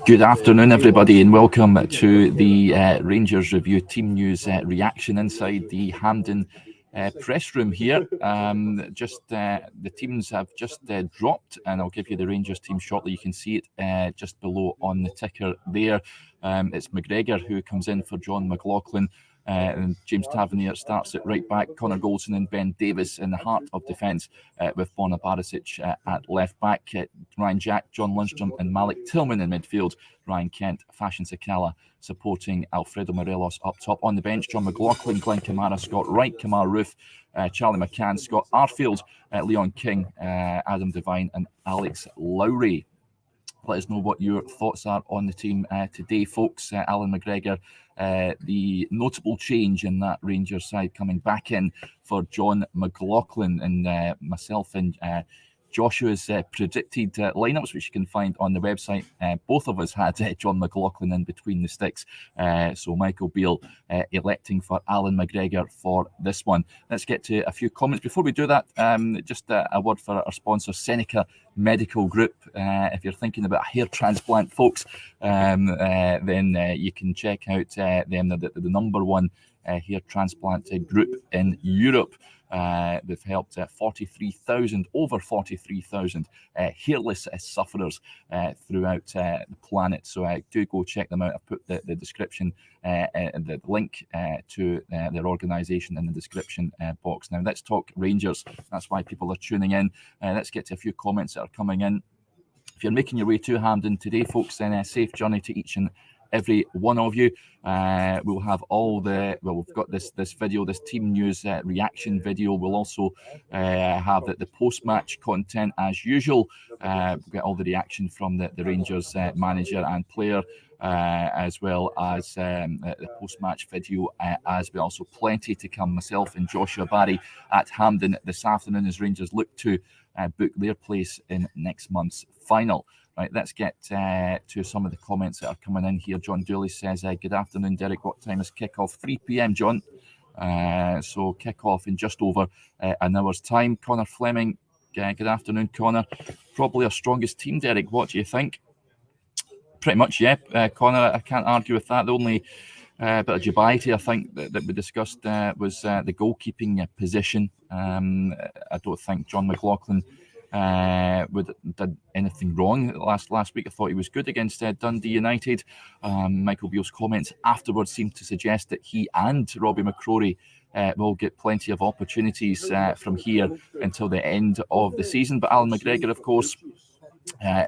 Good afternoon, everybody, and welcome to the Rangers Review Team News reaction inside the Hampden press room here. The teams have just dropped, and I'll give you the Rangers team shortly. You can see it just below on the ticker there. It's McGregor who comes in for John McLaughlin. And James Tavernier starts at right back, Connor Goldson and Ben Davis in the heart of defence, with Borna Barisic at left back, Ryan Jack, John Lundstrom and Malik Tillman in midfield, Ryan Kent, Fashion Sakala supporting Alfredo Morelos up top. On the bench, John McLaughlin, Glenn Kamara, Scott Wright, Kamar Roof, Charlie McCann, Scott Arfield, Leon King, Adam Devine and Alex Lowry. Let us know what your thoughts are on the team today, folks. Alan McGregor, the notable change in that Rangers side, coming back in for John McLaughlin, and myself and Joshua's predicted lineups, which you can find on the website. Both of us had John McLaughlin in between the sticks. So Michael Beale electing for Alan McGregor for this one. Let's get to a few comments. Before we do that, just a word for our sponsor, Seneca Medical Group. If you're thinking about a hair transplant, folks, then you can check out them. They're the number one hair transplant group in Europe. They've helped over 43,000 hairless sufferers throughout the planet. So do go check them out. I've put the description and the link to their organisation in the description box. Now let's talk Rangers. That's why people are tuning in. Let's get to a few comments that are coming in. If you're making your way to Hampden today, folks, then a safe journey to each and every one of you. We'll have we've got this video, this team news reaction video. We'll also have the post-match content as usual. We'll get all the reaction from the Rangers manager and player, as well as the post-match video as well. So plenty to come. Myself and Joshua Barry at Hampden this afternoon as Rangers look to book their place in next month's final. Right, let's get to some of the comments that are coming in here. John Dooley says, good afternoon, Derek. What time is kickoff? 3 p.m, John. So kickoff in just over an hour's time. Connor Fleming, good afternoon, Connor. Probably our strongest team, Derek. What do you think? Pretty much, yeah. Connor, I can't argue with that. The only bit of dubiety, I think, that we discussed was the goalkeeping position. I don't think John McLaughlin did anything wrong last week. I thought he was good against Dundee United. Michael Beale's comments afterwards seemed to suggest that he and Robbie McCrory will get plenty of opportunities from here until the end of the season. But Alan McGregor, of course,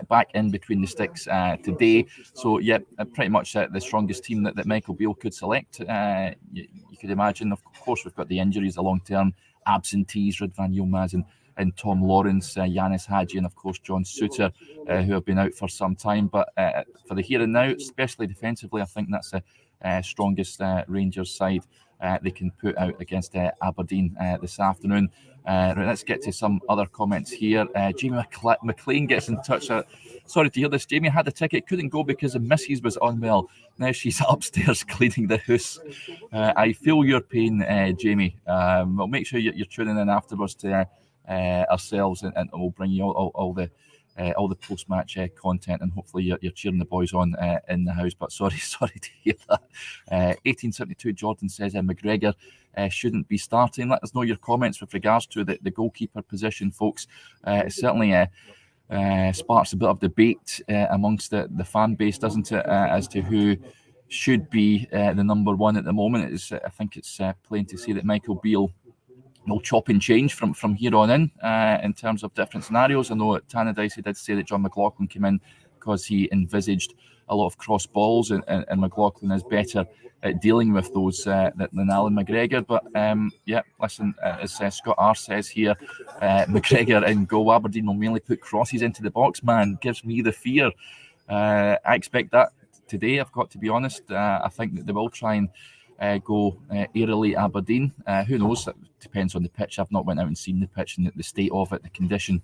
back in between the sticks today. So yeah, pretty much the strongest team that Michael Beale could select. You could imagine. Of course, we've got the injuries, the long-term absentees, Ridvan Yilmaz and Tom Lawrence, Yanis Hadji, and of course John Souttar, who have been out for some time. But for the here and now, especially defensively, I think that's the strongest Rangers side they can put out against Aberdeen this afternoon. Right, let's get to some other comments here. Jamie McLean gets in touch. Sorry to hear this, Jamie. Had a ticket, couldn't go because the missus was unwell. Now she's upstairs cleaning the house. I feel your pain, Jamie. We'll make sure you're tuning in afterwards to ourselves, and we'll bring you all the post-match content, and hopefully you're cheering the boys on in the house. But sorry to hear that. 1872 Jordan says McGregor shouldn't be starting. Let us know your comments with regards to the goalkeeper position, folks. It certainly sparks a bit of debate amongst the fan base, doesn't it, as to who should be the number one at the moment. I think it's plain to see that Michael Beale will chop and change from here on in terms of different scenarios. I know at Tannadice he did say that John McLaughlin came in because he envisaged a lot of cross balls, and McLaughlin is better at dealing with those than Alan McGregor. But yeah, listen, as Scott R says here, McGregor in goal. Aberdeen will mainly put crosses into the box. Man, gives me the fear. I expect that today, I've got to be honest. I think that they will try and go aerially Aberdeen. Who knows? That depends on the pitch. I've not went out and seen the pitch and the state of it, the condition.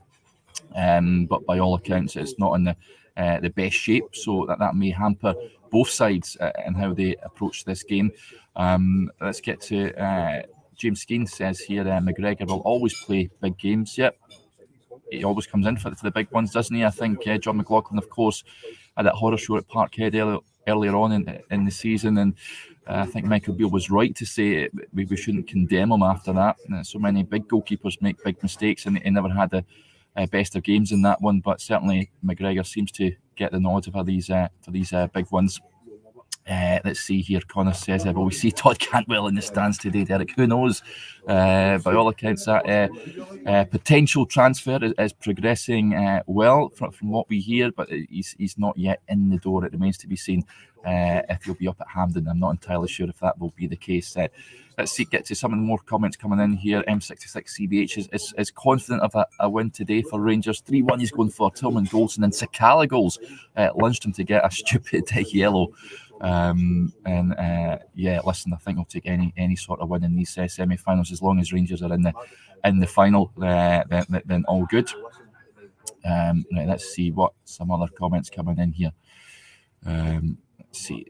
But by all accounts, it's not in the best shape, so that may hamper both sides and how they approach this game. Let's get to James Skeen says here, McGregor will always play big games. Yep. he always comes in for the big ones, doesn't he? I think John McLaughlin, of course, had that horror show at Parkhead earlier on in the season, and I think Michael Beale was right to say we shouldn't condemn him after that. So many big goalkeepers make big mistakes, and he never had the best of games in that one. But certainly McGregor seems to get the nod for these big ones. Let's see here. Connor says, "Will we see Todd Cantwell in the stands today, Derek? Who knows? By all accounts, that potential transfer is progressing well from what we hear, but he's not yet in the door. It remains to be seen if he'll be up at Hampden. I'm not entirely sure if that will be the case." Let's get to some of the more comments coming in here. M66CBH is confident of a win today for Rangers. 3-1 he's going for. Tillman goals and then Sakala goals. Lundstrom to get a stupid yellow. Listen, I think we'll take any sort of win in these semi-finals as long as Rangers are in the final. Then all good. Right, let's see what some other comments coming in here. Let's see.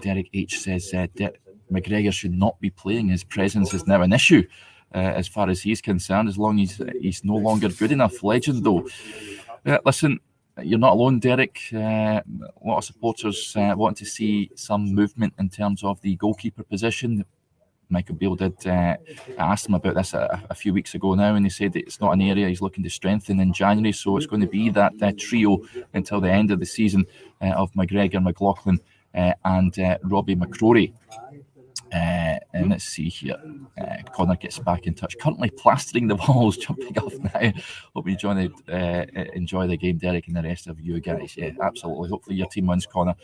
Derek H says McGregor should not be playing. His presence is now an issue as far as he's concerned. As long as he's no longer good enough. Legend though. Listen. You're not alone, Derek. A lot of supporters want to see some movement in terms of the goalkeeper position. Michael Beale did ask him about this a few weeks ago now, and he said that it's not an area he's looking to strengthen in January. So it's going to be that trio until the end of the season of McGregor, McLaughlin, and Robbie McCrory. And let's see here. Connor gets back in touch. Currently plastering the walls, jumping off now. Hope you enjoy the game, Derek, and the rest of you guys. Yeah, absolutely. Hopefully your team wins, Connor.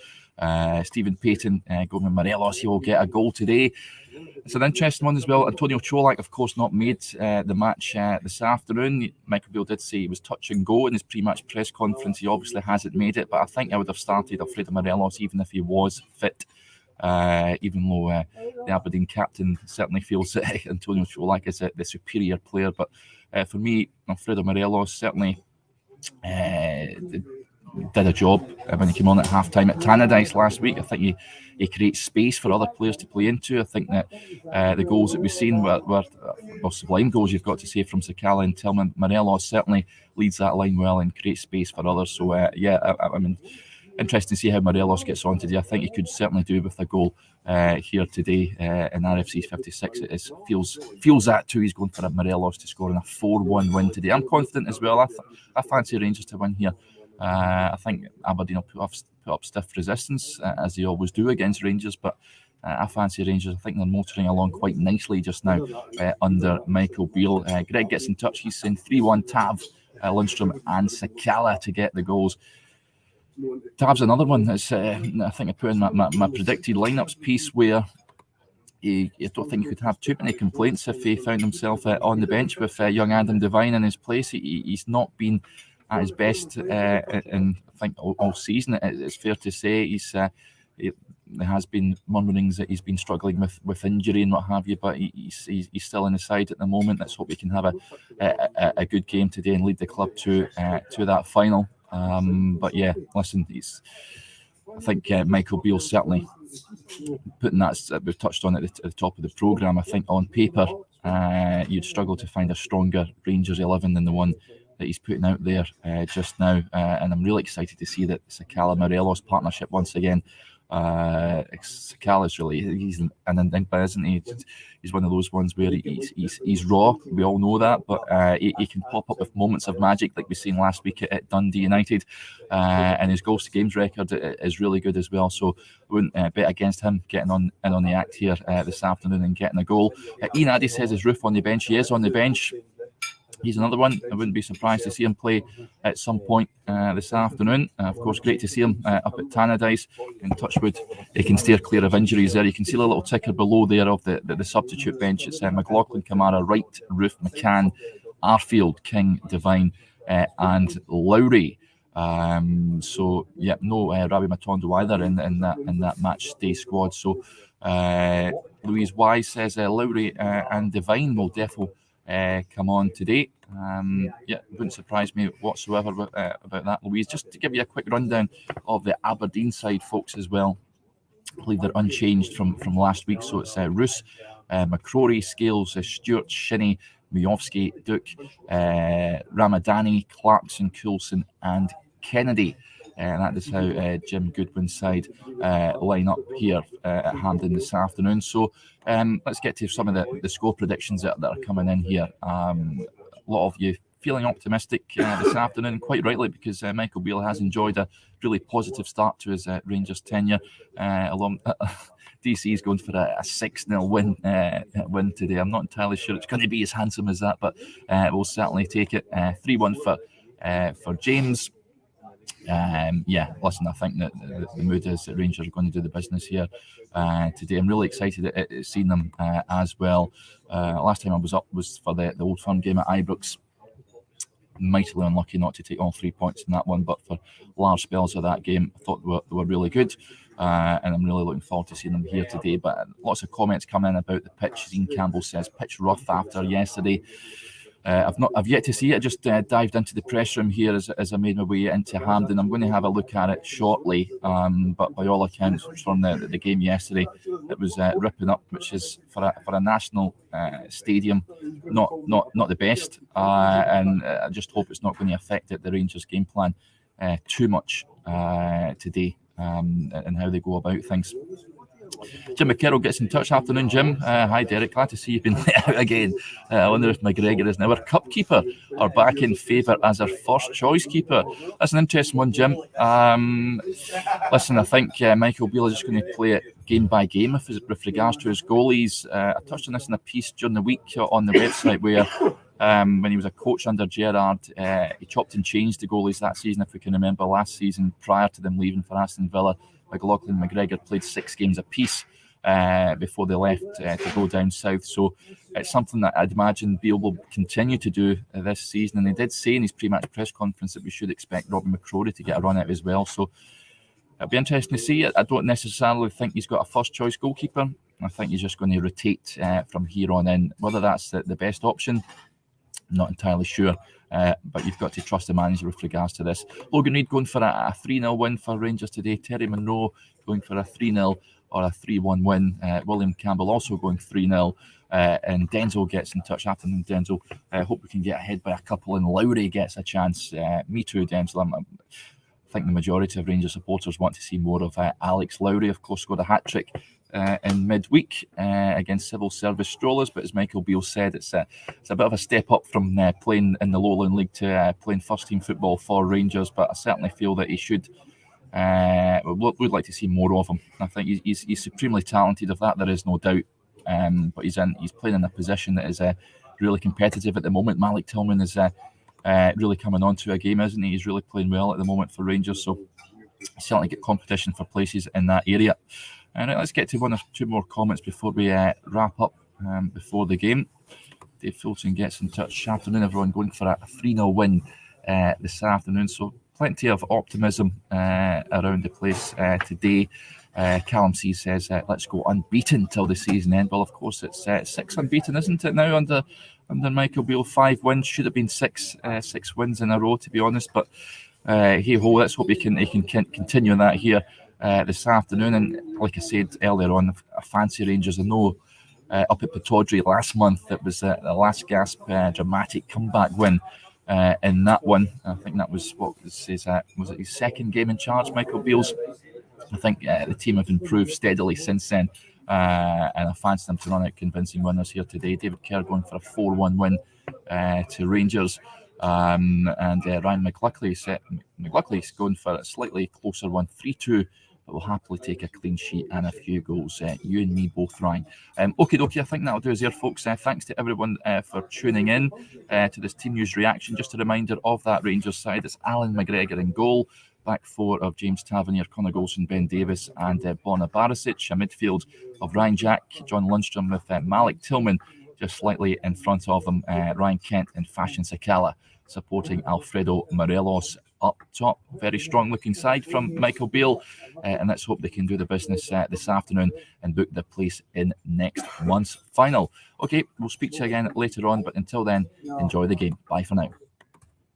Stephen Payton going with Morelos. He will get a goal today. It's an interesting one as well. Antonio Cholak, of course, not made the match this afternoon. Michael Beale did say he was touch and go in his pre-match press conference. He obviously hasn't made it, but I think I would have started Alfredo Morelos even if he was fit. Even though the Aberdeen captain certainly feels that Antonio Cholak is the superior player. But for me, Alfredo Morelos certainly did a job when he came on at half-time at Tannadice last week. I think he creates space for other players to play into. I think that the goals that we've seen were sublime goals, you've got to say, from Sakala and Tillman. Morelos certainly leads that line well and creates space for others. So, I mean, interesting to see how Morelos gets on today. I think he could certainly do with a goal here today in RFC's 56. It feels that too. He's going for a Morelos to score in a 4-1 win today. I'm confident as well. I fancy Rangers to win here. I think Aberdeen will put up stiff resistance as they always do against Rangers, but I fancy Rangers. I think they're motoring along quite nicely just now under Michael Beale. Greg gets in touch. He's saying 3-1 Tav, Lundstrom and Sakala to get the goals. Tav's another one that's I think I put in my predicted lineups piece where I don't think he could have too many complaints if he found himself on the bench with young Adam Devine in his place. He's not been at his best in I think all season. It's fair to say there has been murmurings that he's been struggling with injury and what have you, but he's still in the side at the moment. Let's hope he can have a good game today and lead the club to that final. But yeah, listen, I think Michael Beale certainly putting that, we've touched on it at the top of the programme. I think on paper you'd struggle to find a stronger Rangers 11 than the one that he's putting out there just now, and I'm really excited to see that Sakala Morelos partnership once again. Sakala's really, he's an enigma, isn't he? He's one of those ones where he's raw. We all know that, but he can pop up with moments of magic, like we've seen last week at Dundee United, and his goals to games record is really good as well. So I wouldn't bet against him getting on the act here this afternoon and getting a goal. Ian Addy says his Roof on the bench. He is on the bench. He's another one. I wouldn't be surprised to see him play at some point this afternoon. Of course, great to see him up at Tannadice. In Touchwood, he can steer clear of injuries there. You can see a little ticker below there of the substitute bench. It's McLaughlin, Kamara, Wright, Roof, McCann, Arfield, King, Devine, and Lowry. So yeah, no Rabi Matondo either in that match day squad. So Louise Wise says Lowry and Devine will definitely come on today. Wouldn't surprise me whatsoever about that, Louise. Just to give you a quick rundown of the Aberdeen side, folks, as well. I believe they're unchanged from last week. So it's Roos, McCrory, Scales, Stewart, Shinnie, Mujovski, Duke, Ramadani, Clarkson, Coulson and Kennedy. And that is how Jim Goodwin's side line up here at Hampden this afternoon. So let's get to some of the score predictions that are coming in here. A lot of you feeling optimistic this afternoon, quite rightly, because Michael Beale has enjoyed a really positive start to his Rangers tenure. DC is going for a 6-0 win today. I'm not entirely sure it's going to be as handsome as that, but we'll certainly take it. 3-1 for James. Listen, I think that the mood is that Rangers are going to do the business here today. I'm really excited at seeing them as well. Last time I was up was for the Old Firm game at Ibrox. Mightily unlucky not to take all 3 points in that one, but for large spells of that game, I thought they were really good, and I'm really looking forward to seeing them here today. But lots of comments come in about the pitch. Ian Campbell says pitch rough after yesterday. I've yet to see it. I just dived into the press room here as I made my way into Hampden. I'm going to have a look at it shortly, but by all accounts from the game yesterday, it was ripping up, which is for a national stadium not the best, and I just hope it's not going to affect the Rangers game plan too much today and how they go about things. Jim McKerrow gets in touch. Afternoon, Jim. Hi, Derek. Glad to see you've been let out again. I wonder if McGregor is now our cup keeper or back in favour as our first choice keeper. That's an interesting one, Jim. Listen, I think Michael Beale is just going to play it game by game with regards to his goalies. I touched on this in a piece during the week on the website where when he was a coach under Gerrard, he chopped and changed the goalies that season. If we can remember, last season prior to them leaving for Aston Villa, McLaughlin and McGregor played 6 games apiece before they left to go down south. So it's something that I'd imagine Beale will continue to do this season. And he did say in his pre-match press conference that we should expect Robin McCrory to get a run out as well. So it'll be interesting to see. I don't necessarily think he's got a first choice goalkeeper. I think he's just going to rotate from here on in. Whether that's the best option, I'm not entirely sure. But you've got to trust the manager with regards to this. Logan Reid going for a 3-0 win for Rangers today. Terry Monroe going for a 3-0 or a 3-1 win. William Campbell also going 3-0. And Denzel gets in touch. Afternoon, Denzel. I hope we can get ahead by a couple and Lowry gets a chance. Me too, Denzel. I think the majority of Rangers supporters want to see more of Alex Lowry. Of course, scored a hat-trick in midweek against Civil Service Strollers, but as Michael Beale said, it's a bit of a step up from playing in the Lowland League to playing first team football for Rangers. But I certainly feel that he should would like to see more of him. I think he's supremely talented, of that there is no doubt, but he's playing in a position that is really competitive at the moment. Malik Tillman is really coming on to a game, isn't he? He's really playing well at the moment for Rangers, so certainly get competition for places in that area. And let's get to one or two more comments before we wrap up before the game. Dave Fulton gets in touch. Afternoon, everyone. Going for a 3-0 win this afternoon. So plenty of optimism around the place today. Callum C says, let's go unbeaten till the season end. Well, of course, it's 6 unbeaten, isn't it, now under Michael Beale? 5 wins. Should have been 6 wins in a row, to be honest. But hey-ho, let's hope he can continue that here this afternoon. And like I said earlier on, I fancy Rangers. I know up at Pittodrie last month, it was the last gasp dramatic comeback win in that one. I think that was was it his second game in charge, Michael Beale's. I think the team have improved steadily since then, and I fancy them to run out convincing winners here today. David Kerr going for a 4-1 win to Rangers. And Ryan McLuckley's going for a slightly closer one, 3-2, but will happily take a clean sheet and a few goals. You and me both, Ryan. Okie dokie, I think that'll do us here, folks. Thanks to everyone for tuning in to this team news reaction. Just a reminder of that Rangers side. It's Alan McGregor in goal. Back 4 of James Tavernier, Connor Golson, Ben Davis and Borna Barisic. A midfield of Ryan Jack, John Lundstrom with Malik Tillman just slightly in front of them. Ryan Kent and Fashion Sakala supporting Alfredo Morelos up top. Very strong looking side from Michael Beale, and let's hope they can do the business this afternoon and book their place in next month's final. Okay, we'll speak to you again later on, but until then, enjoy the game. Bye for now.